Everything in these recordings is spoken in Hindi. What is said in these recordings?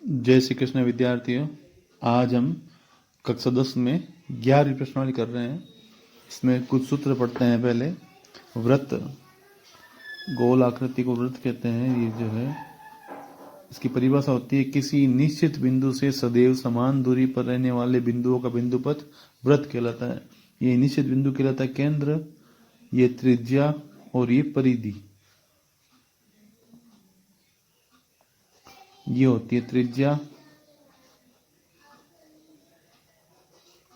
जय श्री कृष्ण विद्यार्थियों। आज हम कक्षा 10 में 11वीं प्रश्नावली कर रहे हैं। इसमें कुछ सूत्र पढ़ते हैं। पहले वृत्त, गोल आकृति को वृत्त कहते हैं। ये जो है इसकी परिभाषा होती है किसी निश्चित बिंदु से सदैव समान दूरी पर रहने वाले बिंदुओं का बिंदुपथ वृत्त कहलाता है। ये निश्चित बिंदु कहलाता है केंद्र, ये त्रिज्या और ये परिधि। ये होती है त्रिज्या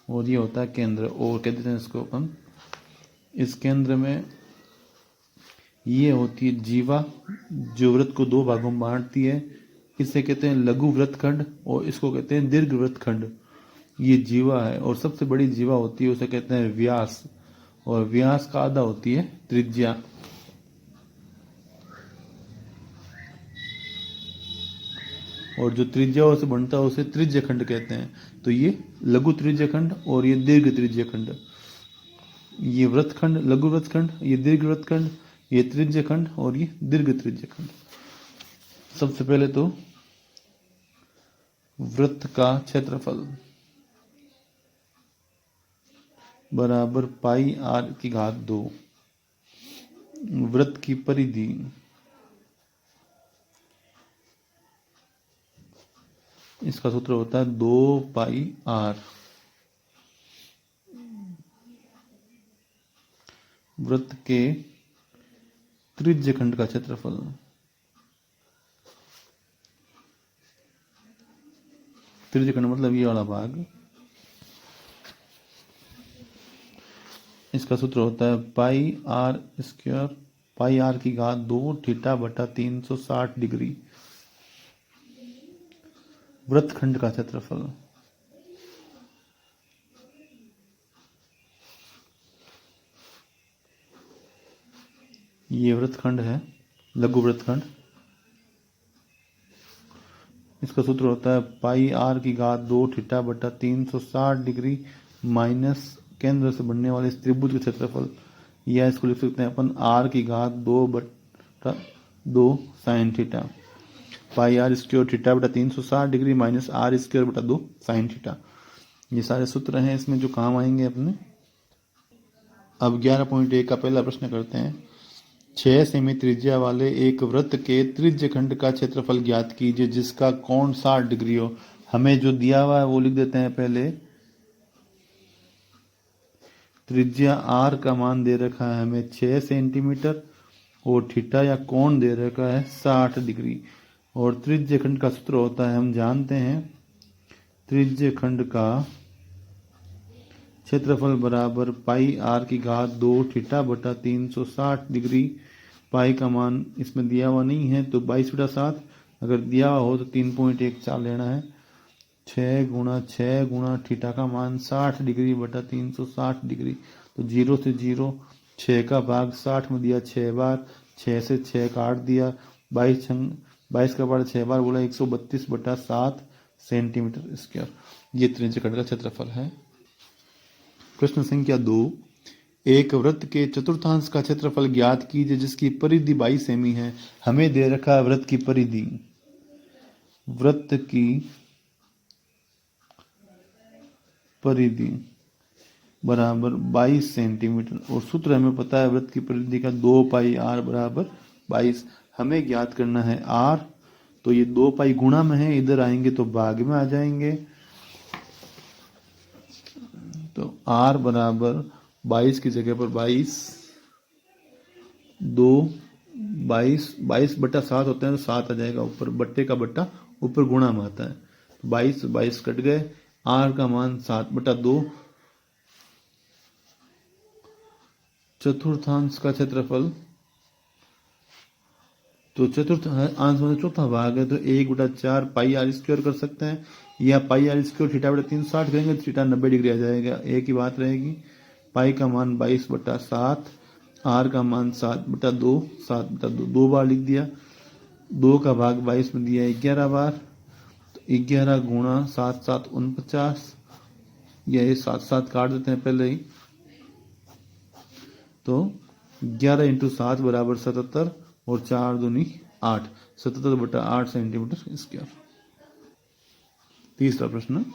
और ये होता है केंद्र, और कहते हैं इसको अपन। इस केंद्र में ये होती है जीवा, जो वृत्त को दो भागों में बांटती है। इसे कहते हैं लघु वृत्तखंड और इसको कहते हैं दीर्घ वृत्तखंड। ये जीवा है और सबसे बड़ी जीवा होती है उसे कहते हैं व्यास, और व्यास का आधा होती है त्रिज्या। और जो त्रिज्या से बनता है उसे त्रिज्य खंड कहते हैं। तो ये लघु त्रिज्य खंड और ये दीर्घ त्रिज्य खंड। ये वृत्तखंड लघु वृत्तखंड, ये दीर्घ वृत्तखंड, ये त्रिज्य खंड और ये दीर्घ त्रिज्य खंड। सबसे पहले तो वृत्त का क्षेत्रफल बराबर पाई आर की घात 2। वृत्त की परिधि इसका सूत्र होता है 2 पाई आर। वृत्त के त्रिज्य खंड का क्षेत्रफल त्रिज्य खंड मतलब ये वाला भाग, इसका सूत्र होता है पाई आर स्क्वायर, पाई आर की घात 2 थीटा बटा 360 डिग्री। वृत्तखंड का क्षेत्रफल ये वृत्तखंड है, लघु वृत्तखंड। इसका सूत्र होता है पाई आर की घात 2 थीटा बटा 360 डिग्री माइनस केंद्र से बनने वाले इस त्रिभुज के क्षेत्रफल, या इसको लिख सकते हैं अपन आर की घात 2 बटा 2 sine theta. Pi R square theta बटा 360 डिग्री माइनस आर स्क्वायर बटा 2 साइन थीटा। ये सारे सूत्र हैं इसमें जो काम आएंगे अपने। अब 11.1 का पहला प्रश्न करते हैं। 6 सेमी त्रिज्या वाले एक वृत्त के त्रिज्य खंड का क्षेत्रफल ज्ञात कीजिए जिसका कोण 60 डिग्री हो। हमें जो दिया हुआ है वो लिख देते हैं पहले। त्रिज्या आर का मान दे रखा है हमें 6 सेंटीमीटर और थीटा या कोण दे रखा है 60 डिग्री। और त्रिज्य खंड का सूत्र होता है, हम जानते हैं, त्रिज्य खंड का क्षेत्रफल बराबर पाई आर की घात 2 थीटा बटा 360 डिग्री। पाई का मान इसमें दिया हुआ नहीं है तो 22 बटा 7, अगर दिया हुआ हो तो 3.14 लेना है। 6 गुणा 6 गुणा थीटा का मान 60 डिग्री बटा 360 डिग्री। तो 0 से 0, 6 का भाग 60 में दिया 6 बार, 6 से 6 काट दिया, 22 का बार 6 बार बोला 132 बटा 7 सेंटीमीटर स्क्वायर। ये त्रिज्य खंड का क्षेत्रफल है। प्रश्न संख्या 2, एक वृत्त के चतुर्थांश का क्षेत्रफल ज्ञात कीजिए जिसकी परिधि 22 सेमी है। हमें दे रखा है वृत्त की परिधि, वृत्त की परिधि बराबर 22 सेंटीमीटर और सूत्र हमें पता है वृत्त की परिधि का 2 पाई आर बराबर 22। हमें ज्ञात करना है आर, तो ये 2 पाई गुणा में है, इधर आएंगे तो भाग में आ जाएंगे। तो आर बराबर 22 की जगह पर 22 2 22 बटा 7 होते हैं तो 7 आ जाएगा ऊपर, बट्टे का बट्टा ऊपर गुणा में आता है। 22 कट गए, आर का मान 7 बटा 2। चतुर्थांश का क्षेत्रफल, तो चतुर्थांश में चौथा भाग है तो 1 बटा 4 पाई आर स्क्वायर कर सकते हैं, या पाई आर स्क्वायर थीटा बटा 360 करेंगे तो थीटा 90 डिग्री आ जाएगा। एक ही बात रहेगी। पाई का मान 22 बटा 7, आर का मान 7 बटा 2, 7 बटा 2 2 बार लिख दिया। 2 का भाग 22 में दिया 11 बार, तो 11 गुणा 7 7 49, ये 7 7 काट देते हैं पहले ही। तो 11 इंटू 7 बराबर 77 और 4 दूनी 8, 77 बटा 8 सेंटीमीटर स्क्वायर। तीसरा प्रश्न,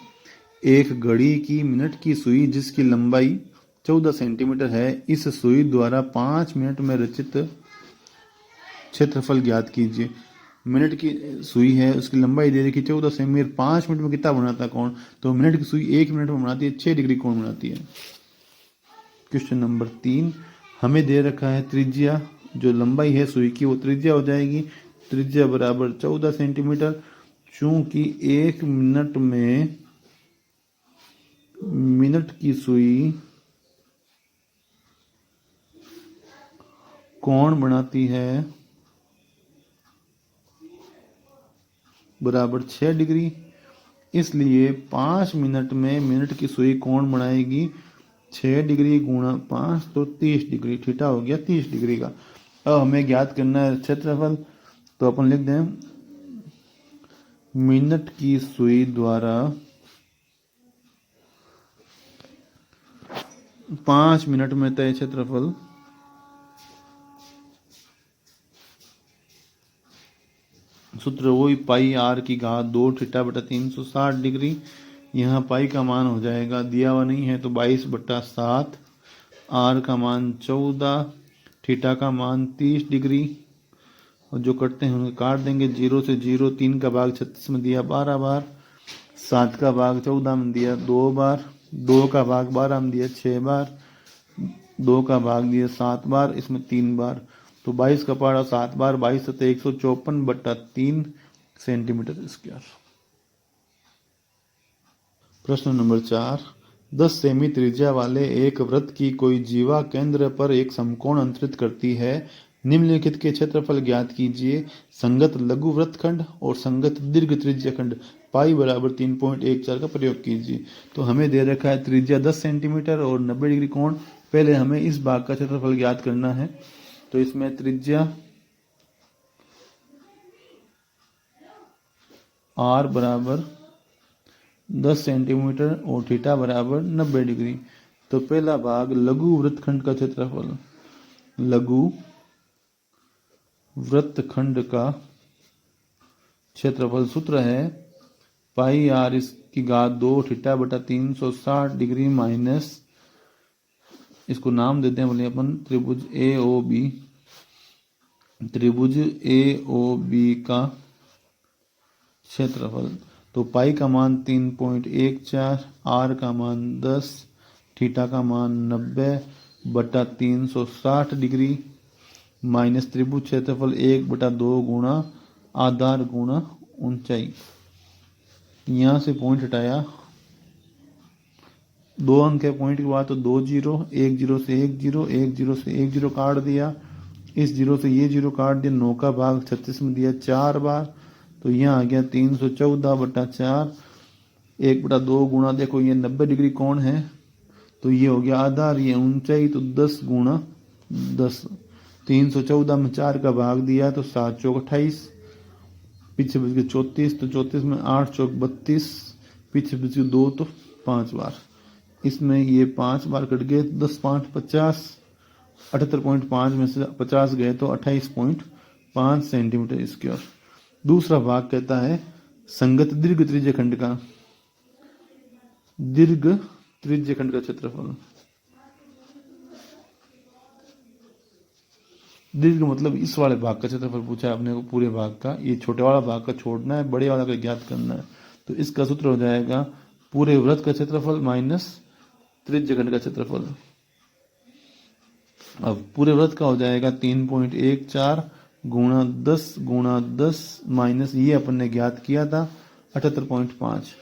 एक घड़ी की मिनट की सुई जिसकी लंबाई 14 सेंटीमीटर है, इस सुई द्वारा 5 मिनट में रचित क्षेत्रफल ज्ञात कीजिए। मिनट की सुई है, उसकी लंबाई दे रखी 14 सेंटीमीटर, 5 मिनट में कितना बनाता है कोण? तो मिनट की सुई 1 मिनट में बनाती है 6 डिग्री कोण बनाती है। क्वेश्चन नंबर 3, हमें दे रखा है त्रिज्या, जो लंबाई है सुई की वो त्रिज्या हो जाएगी, त्रिज्या बराबर 14 सेंटीमीटर। चूंकि 1 मिनट में मिनट की सुई कोण बनाती है बराबर 6 डिग्री, इसलिए 5 मिनट में मिनट की सुई कोण बनाएगी 6 डिग्री गुणा 5 तो 30 डिग्री, थीटा हो गया 30 डिग्री का। अब हमें ज्ञात करना है क्षेत्रफल, तो अपन लिख दें मिनट की सुई द्वारा 5 मिनट में तय क्षेत्रफल सूत्र वही पाई आर की घात 2 थीटा बटा 360 डिग्री। यहाँ पाई का मान हो जाएगा, दिया हुआ नहीं है तो 22/7, आर का मान 14, थीटा का मान 30 डिग्री, और जो कटते हैं उन्हें काट देंगे। 0 से 0, 3 का भाग 36 में दिया 12 बार, 7 का भाग 14 में दिया 2 बार, 2 का भाग 12 में दिया 6 बार, 2 का भाग दिया 7 बार, इसमें 3 बार, तो 22 का पहाड़ा 7 बार, 22 सतह 154/3 सेंटीमीटर स्क्वायर। प्रश्न नंबर 4, 10 सेमी त्रिज्या वाले एक वृत्त की कोई जीवा केंद्र पर एक समकोण अंतरित करती है, निम्नलिखित के क्षेत्रफल ज्ञात कीजिए। संगत लघु वृत्तखंड और संगत दीर्घ त्रिज्या खंड पाई बराबर 3.14 का प्रयोग कीजिए। तो हमें दे रखा है त्रिज्या 10 सेंटीमीटर और 90 डिग्री कोण। पहले हमें इस भाग का क्षेत्रफल ज्ञात करना है, तो इसमें त्रिज्या r बराबर 10 सेंटीमीटर और थीटा बराबर 90 डिग्री। तो पहला भाग लघु वृत्तखंड का क्षेत्रफल, लघु वृत्तखंड का क्षेत्रफल सूत्र है पाई आर इसकी घात 2 थीटा बटा 360 डिग्री माइनस, इसको नाम देते हैं बोले अपन त्रिभुज ए ओ बी, त्रिभुज ए ओ बी का क्षेत्रफल। तो पाई का मान 3.14, आर का मान 10, थीटा का मान 90/360 डिग्री माइनस त्रिभुज क्षेत्रफल 1/2 गुणा आधार गुणा ऊंचाई। यहाँ से पॉइंट हटाया, 2 अंक है पॉइंट के बाद, तो 2 0, 1 0 से 1 0, 1 0 से 1 0 काट दिया, इस 0 से ये 0 काट दिया, 9 का भाग 36 में दिया 4 बार, तो यहाँ आ गया 314/4, 1/2 गुणा, देखो ये 90 डिग्री कोण है, तो ये हो गया आधार, ये ऊंचाई, तो 10 गुणा 10, 314 में 4 का भाग दिया तो 7 चौक 28, पीछे बच गए 34, तो 34 में 8 चौक 32, पीछे बच गए 2 तो 5 बार, इसमें ये 5 बार कट गए, 10 5 50, 78.5 में से 50 गए तो 28.5 सेंटीमीटर स्क्वायर। दूसरा भाग कहता है संगत दीर्घ त्रिज्या खंड का, दीर्घ त्रिज्या खंड का क्षेत्रफल। दीर्घ मतलब इस वाले भाग का क्षेत्रफल पूछा है अपने को, पूरे भाग का, ये छोटे वाला भाग का छोड़ना है, बड़े वाला का ज्ञात करना है। तो इसका सूत्र हो जाएगा पूरे वृत्त का क्षेत्रफल माइनस त्रिज्या खंड का क्षेत्रफल। अब पूरे वृत्त का हो जाएगा 3.14 गुणा 10 माइनस ये अपन ने ज्ञात किया था 78.5,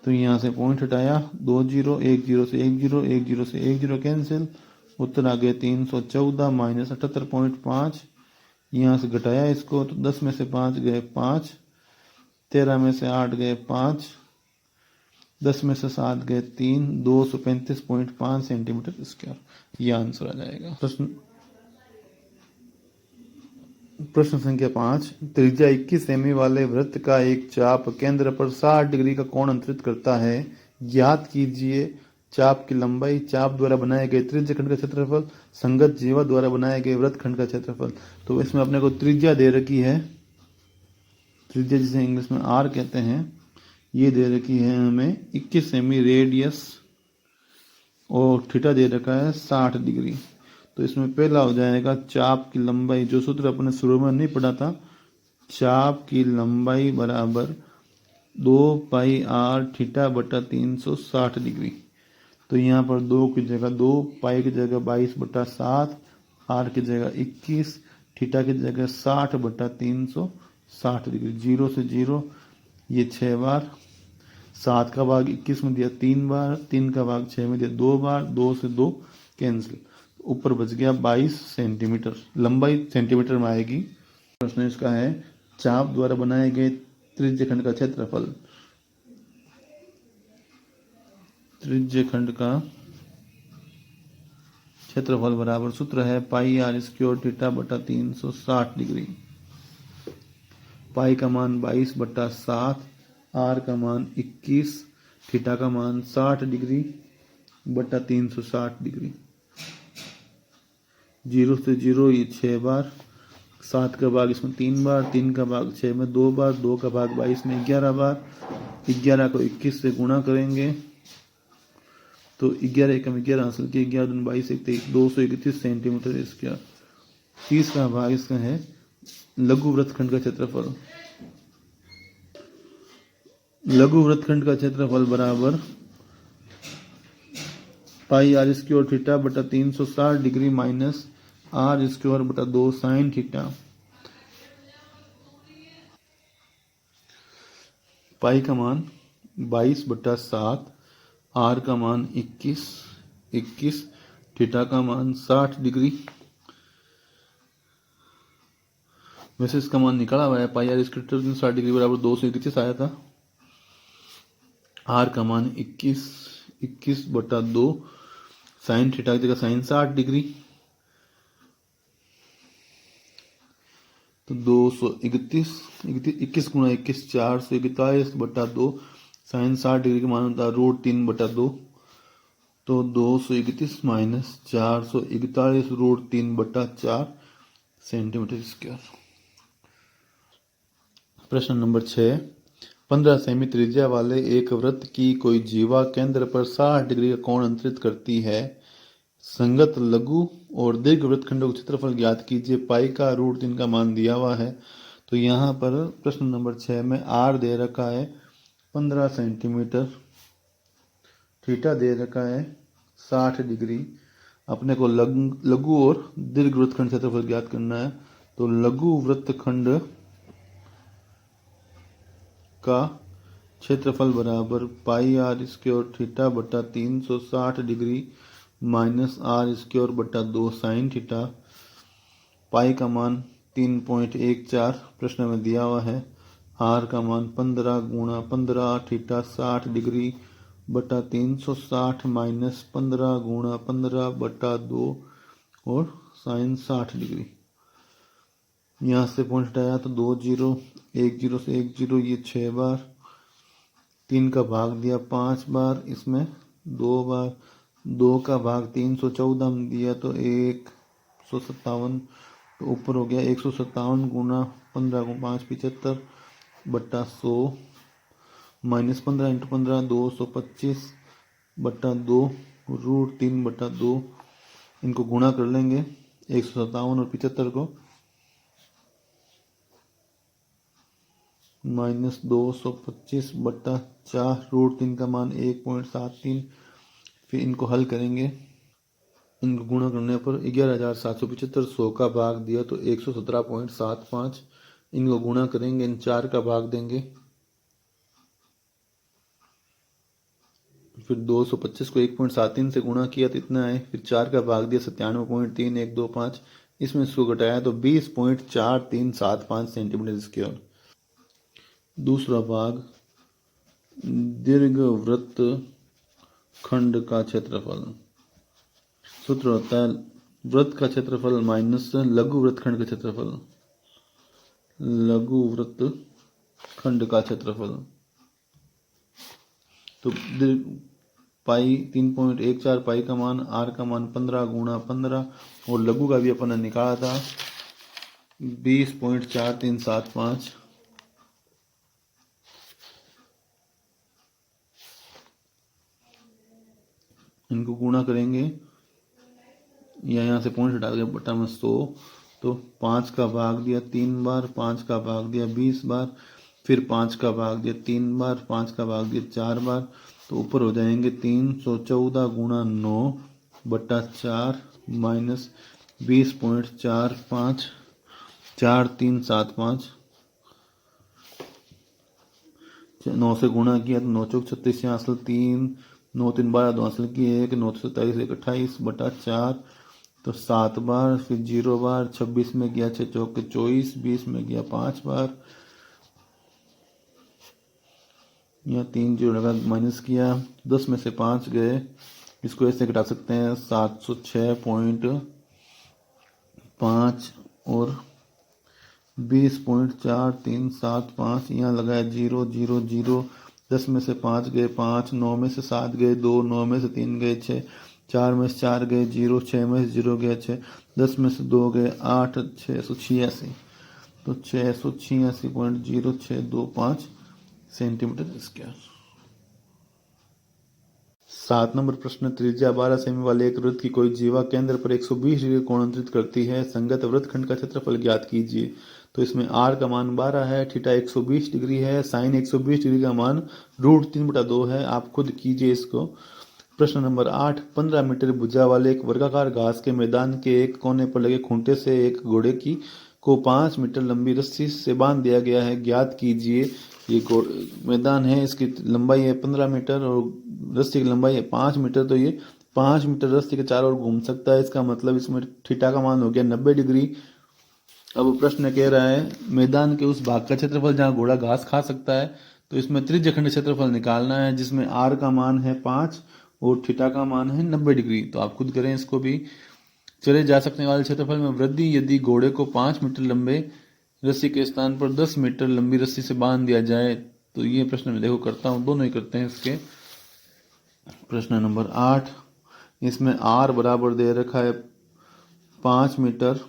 तो यहाँ से पॉइंट हटाया, 2 0, 1 0 से 1 0, 1 0 से 1 0 कैंसिल, उत्तर आ गए 314 माइनस 78.5, यहाँ से घटाया इसको, तो 10 में से 5 गए 5, 13 में से 8 गए 5, 10 में से 7 गए 3, 235.5 सेंटीमीटर स्क्वायर। यह आंसर आ जाएगा। प्रश्न संख्या 5, त्रिज्या 21 सेमी वाले वृत्त का एक चाप केंद्र पर 60 डिग्री का कोण अंतरित करता है, ज्ञात कीजिए चाप की लंबाई, चाप द्वारा बनाए गए त्रिज्या खंड का क्षेत्रफल, संगत जीवा द्वारा बनाए गए वृत्त खंड का क्षेत्रफल। तो इसमें अपने को त्रिज्या दे रखी है त्रिज्या जिसे इंग्लिश में आर कहते हैं, ये दे रखी है हमें 21 सेमी रेडियस और थीटा दे रखा है 60 डिग्री। तो इसमें पहला हो जाएगा चाप की लंबाई, जो सूत्र अपने शुरू में नहीं पढ़ा था, चाप की लंबाई बराबर 2 पाई आर थीटा बटा 360 डिग्री। तो यहाँ पर 2 की जगह 2, पाई की जगह 22/7, आर की जगह 21, थीटा की जगह 60/360 डिग्री। 0 से 0 ये 6 बार, 7 का भाग 21 में दिया 3 बार, 3 का भाग 6 में दिया 2 बार, 2 से 2 कैंसिल, ऊपर बच गया 22 सेंटीमीटर। लंबाई सेंटीमीटर में आएगी। प्रश्न इसका है, चाप द्वारा बनाए गए त्रिज्यखंड का क्षेत्रफल। त्रिज्यखंड का क्षेत्रफल बराबर सूत्र है पाई आर स्क्वायर थीटा बटा 360 डिग्री। पाई का मान 22/7, आर का मान 21, थीटा का मान 60 डिग्री बटा 360 डिग्री। 0 से 0 ये 6 बार, 7 का भाग इसमें 3 बार, 3 का भाग 6 में 2 बार, 2 का भाग 22 में 11 बार। 11 को 21 से गुणा करेंगे तो 11 एकम 11 हासिल किया, 11 दूनी 22 1 231 सेंटीमीटर स्क्वायर। 30 का भाग इसका है लघु वृत्तखंड का क्षेत्रफल। लघु वृत्तखंड का क्षेत्रफल बराबर पाई आर स्क्वायर थीटा बटा 360 डिग्री माइनस आर स्क्वायर बटा 2 साइन थीटा। पाई का मान 22/7, आर का मान 21, थीटा का मान 60 डिग्री। वैसे इसका मान निकाला हुआ है, पाई आर स्क्वायर 360 डिग्री बराबर 231 आया था। आर का मान 21/2 साइन थीटा की जगह साइन 60 डिग्री, तो 231, 21 गुणा 21 441/2 साइन 60 डिग्री का मान होता है √3/2। तो 231 माइनस 441 √3/4 सेंटीमीटर स्क्वायर। प्रश्न नंबर 6, 15 सेमी त्रिज्या वाले एक वृत्त की कोई जीवा केंद्र पर 60 डिग्री का कोण अंतरित करती है। संगत लघु और दीर्घ वृत्तखंडों का क्षेत्रफल ज्ञात कीजिए। पाई का √3 का मान दिया हुआ है। तो यहाँ पर प्रश्न नंबर 6 में आर दे रखा है 15 सेंटीमीटर, थीटा दे रखा है 60 डिग्री। अपने को लघु और दीर्घ वृत्तखंड क्षेत्रफल ज्ञात करना है। तो लघु वृत्तखंड का क्षेत्रफल बराबर पाई आर स्क्वायर थीटा बटा 360 डिग्री माइनस आर स्क्वायर बटा 2 साइन थीटा। पाई का मान 3.14 प्रश्न में दिया हुआ है। आर का मान 15 गुणा 15 थीटा 60 डिग्री बटा 360 माइनस 15 गुणा 15 बटा 2 और साइन 60 डिग्री। यहाँ से पॉइंट हटाया तो 2 0, 1 0 से 1 0 ये 6 बार, 3 का भाग दिया 5 बार, इसमें 2 बार, 2 का भाग 314 में दिया तो 157, तो ऊपर हो गया 157 गुणा 15 गुणा 5 75 बटा 100 माइनस 15 × 15 225 बटा 2 √3/2। इनको गुणा कर लेंगे 157 और 75 को, माइनस 225 बटा 4 √3 का मान 1.73। फिर इनको हल करेंगे, इनको गुणा करने पर 11,775, 100 का भाग दिया तो 117.75। इनको गुणा करेंगे, इन 4 का भाग देंगे, फिर 225 को 1.73 से गुणा किया तो इतना है, फिर 4 का भाग दिया 97.3125। इसमें इसको घटाया तो 20.4375 सेंटीमीटर स्क्वायर। दूसरा भाग दीर्घ वृत्त खंड का क्षेत्रफल। सूत्र होता है वृत्त का क्षेत्रफल माइनस लघु वृत्तखंड का क्षेत्रफल। लघु वृत्त खंड का क्षेत्रफल तो पाई 3.14, पाई का मान, आर का मान 15 गुणा 15 और लघु का भी अपन ने निकाला था 20.4375। इनको गुणा करेंगे या यहाँ से पॉइंट हटा के बटा में 100, तो 5 का भाग दिया 3 बार, 5 का भाग दिया 20 बार, फिर 5 का भाग दिया 3 बार, 5 का भाग दिया 4 बार, तो ऊपर हो जाएंगे 314 गुणा 9 बटा 4 माइनस 20.45, 4375। 9 से गुणा किया तो 9 चौक 36, यहाँ असल 3, 9 3 12, 2 असल की 1, 9 27 1 28 बटा 4, तो 7 बार, फिर 0 बार, 26 में गया 6 चौक 24, 20 में गया 5 बार, यहाँ 3 0 लगा माइनस किया, 10 में से 5 गए, इसको ऐसे घटा सकते हैं 706.5 और 20.4375, यहाँ लगाया 0 0 0, 10 में से 5 गए 5, 9 में से 7 गए 2, 9 में से 3 गए 6, 4 में से 4 गए 0, 6 में से 0 गया 6, 10 में से 2 गए 8, 686, तो 686.0625 सेंटीमीटर स्क्वायर। 7 नंबर प्रश्न, त्रिज्या 12 सेमी वाले एक वृत्त की कोई जीवा केंद्र पर 120 डिग्री कोणांतरित करती है, संगत वृत्तखंड का क्षेत्रफल ज्ञात कीजिए। तो इसमें r का मान 12 है, थीटा 120 डिग्री है, साइन 120 डिग्री का मान √3/2 है। आप खुद कीजिए इसको। प्रश्न नंबर 8, 15 मीटर भुजा वाले एक वर्गाकार घास के मैदान के एक कोने पर लगे खूंटे से एक घोड़े की को 5 मीटर लंबी रस्सी से बांध दिया गया है, ज्ञात कीजिए। ये मैदान है, इसकी लंबाई है 15 मीटर और रस्सी की लंबाई है 5 मीटर, तो ये 5 मीटर रस्सी के चारों ओर घूम सकता है। इसका मतलब इसमें थीटा का मान हो गया 90 डिग्री। अब प्रश्न कह रहा है मैदान के उस भाग का क्षेत्रफल जहां घोड़ा घास खा सकता है, तो इसमें त्रिज्यखंड क्षेत्रफल निकालना है, जिसमें r का मान है 5 और थीटा का मान है 90 डिग्री। तो आप खुद करें इसको भी। चले जा सकने वाले क्षेत्रफल में वृद्धि, यदि घोड़े को 5 मीटर लंबे रस्सी के स्थान पर 10 मीटर लंबी रस्सी से बांध दिया जाए, तो ये प्रश्न में देखो करता हूँ, दोनों ही करते हैं इसके। प्रश्न नंबर 8, इसमें r बराबर दे रखा है 5 मीटर,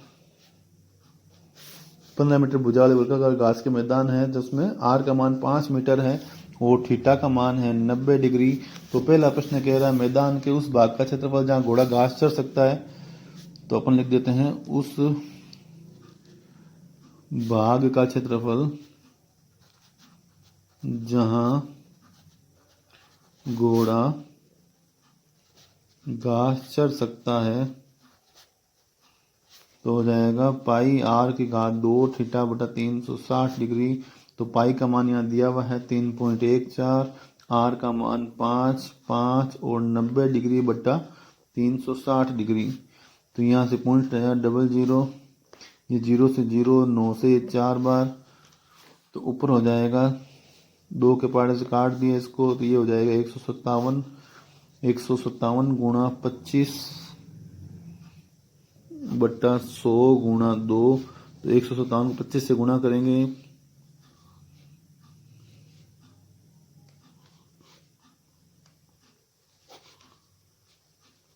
15 मीटर भुजा वाले वर्गाकार घास के मैदान है, जिसमें r का मान 5 मीटर है और थीटा का मान है 90 डिग्री। तो पहला प्रश्न कह रहा है मैदान के उस भाग का क्षेत्रफल जहां घोड़ा घास चर सकता है, तो अपन लिख देते हैं उस भाग का क्षेत्रफल जहां घोड़ा घास चर सकता है, तो हो जाएगा पाई r की घात 2 थीटा बटा 360 डिग्री। तो पाई का मान यहाँ दिया हुआ है 3.14, r का मान 5 5 और 90 डिग्री बटा 360 डिग्री। तो यहाँ से पॉइंट है 00, ये 0 से 0, 9 से 4 बार, तो ऊपर हो जाएगा 2 के पार्ट से काट दिए इसको, तो ये हो जाएगा 157 गुणा 25 बटा 100 गुणा 2, तो 157 को 25 से गुणा करेंगे,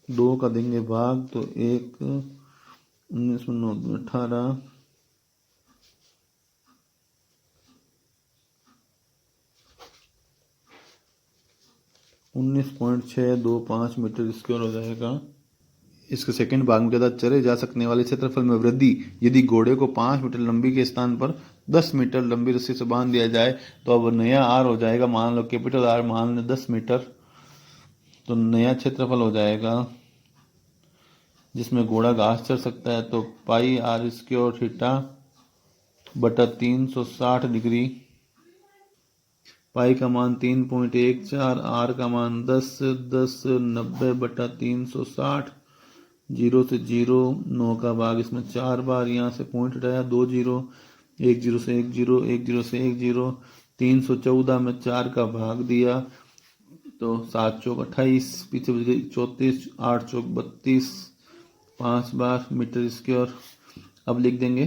दो का देंगे भाग, तो 1 19 18 19.625 मीटर स्क्वायर हो जाएगा। इसके सेकंड भाग में कहता चले जा सकने वाले क्षेत्रफल में वृद्धि, यदि घोड़े को 5 मीटर लंबी के स्थान पर 10 मीटर लंबी रस्सी से बांध दिया जाए, तो अब नया r हो जाएगा, मान लो कैपिटल R मान लो 10 मीटर, तो नया क्षेत्रफल हो जाएगा जिसमें घोड़ा घास चर सकता है, तो पाई r स्क्वायर थीटा बटा 360 डिग्री। पाई का मान 3.14, r का मान 10 10 90 बटा 360, 0 से 0, 9 का भाग इसमें 4 बार, यहाँ से पॉइंट हटाया 2 0, 1 0 से 1 0, 1 0 से 1 0, 314 में 4 का भाग दिया, तो 7 चौक 28, पीछे 34, 8 चौक 32, 5 बार मीटर स्क्वायर। अब लिख देंगे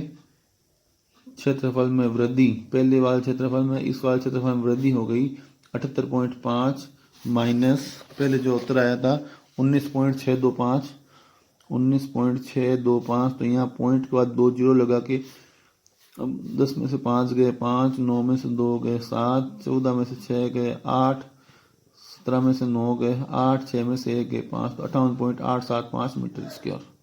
क्षेत्रफल में वृद्धि, पहले वाले क्षेत्रफल में इस वाले क्षेत्रफल में वृद्धि हो गई 78.5 माइनस पहले जो उत्तर आया था 19.625, 19.625, तो यहाँ पॉइंट के बाद 2 0 लगा के अब 10 में से 5 गए 5, 9 में से 2 गए 7, 14 में से 6 गए 8, 17 में से 9 गए 8, 6 में से 1 गए 5, तो 58.875 मीटर स्क्वायर।